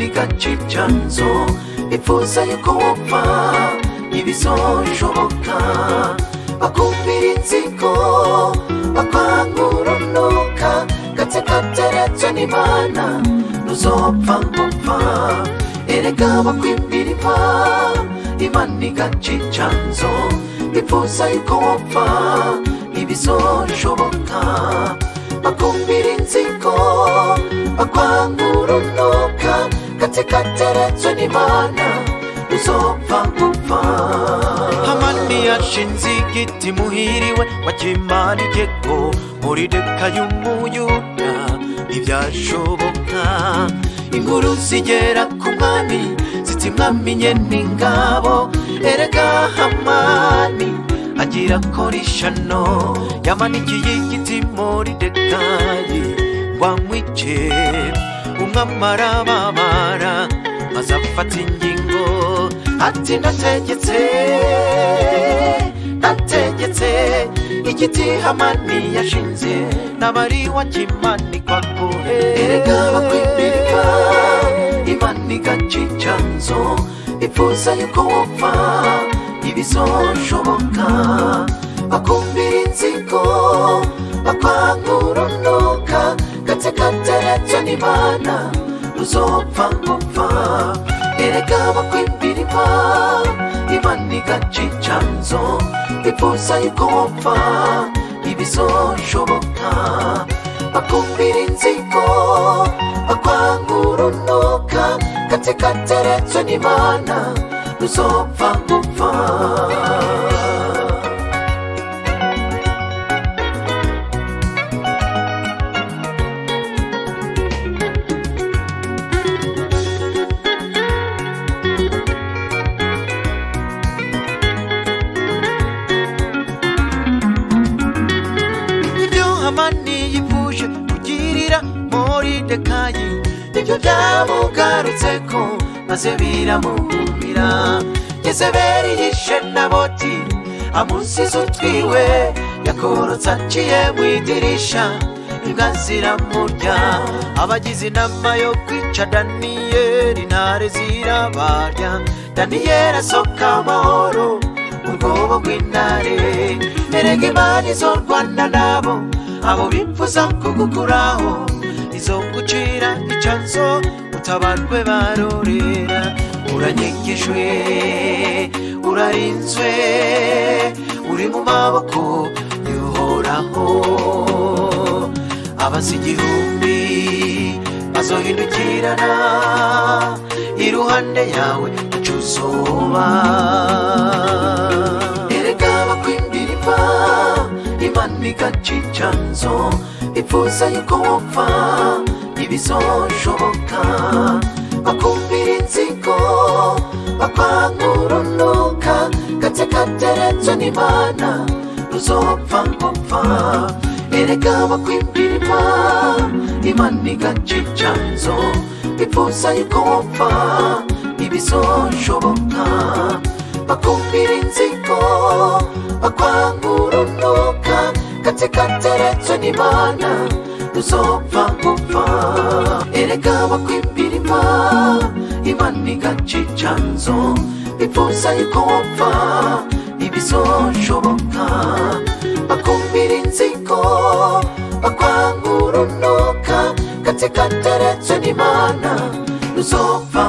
igaca icyanzu bifuza yuko wopfa ntibizoshoboka bakumvira inzigo bakwanga urunuka gatse kateretswe n'Imana ntuzopfa ngopfa erega bakwimbira Imana igaca icyanzu bifuza yuko wopfa ntibizoshoboka bakumvira inzigo bakwanga urunuka gatse kateretswe n'Imana ntuzopfa ngopfa Hamani yashinze igiti muhiriwe wakimanikeko Morideka y'Umuyuda ntibyashoboka inkuru zigera ku mwami ziti mwami nyene ingabo erega Hamani agira korishano yamanikiye igiti Moridekayi wamwice umwami arababara maze afata ingingo ati nategetse igiti Hamani yashinze n'abari wakimanikwa kuhe erega bakwimbira Imana igaca icyanzu bifuza yuko wopfa ntibizoshoboka bakumvira inzigo bakwanga urunuka gatse kateretswe n'Imana ntuzopfa ngopfa erega bakwimbira Imana igaca icyanzu bifuza yuko wopfa ntibizoshoboka bakumvira inzigo bakwanga urunuka gatse kateretswe n'Imana ntuzopfa ngopfa Hamani yifuje kugirira Moridekayi nibyo byamugarutseko maze biramuhumira Yezebeli yishe Naboti amusize utwiwe yakorotse aciye mu idirisha imbwa ziramurya abagize inama yo kwica Daniyeli intare zirabarya Daniyeli asohoka amahoro mu rwobo rw'intare erega Imana izorwana nabo abo bifuza kugukuraho izogucira icyanzu utabarwe barorera uranyigijwe urarinzwe uri mu maboko y'Uhoraho abazi igihumbi bazohindukirana iruhande yawe icyo uzoba erega bakwimbira Imana igaca icyanzu bifuza yuko wopfa ntibizoshoboka bakumvira inzigo bakwanga urunuka gatse kateretswe n'Imana ntuzopfa ngopfa erega bakwimbira Imana igaca icyanzu bifuza yuko wopfa ntibizoshoboka bakumvira inzigo bakwanga urunuka gatse kateretswe n'Imana ntuzopfa ngopfa erega bakwimbira Imana igaca icyanzu bifuza yuko wopfa ntibizoshoboka bakumvira inzigo bakwanga urunuka gatse kateretswe n'Imana ntuzopfa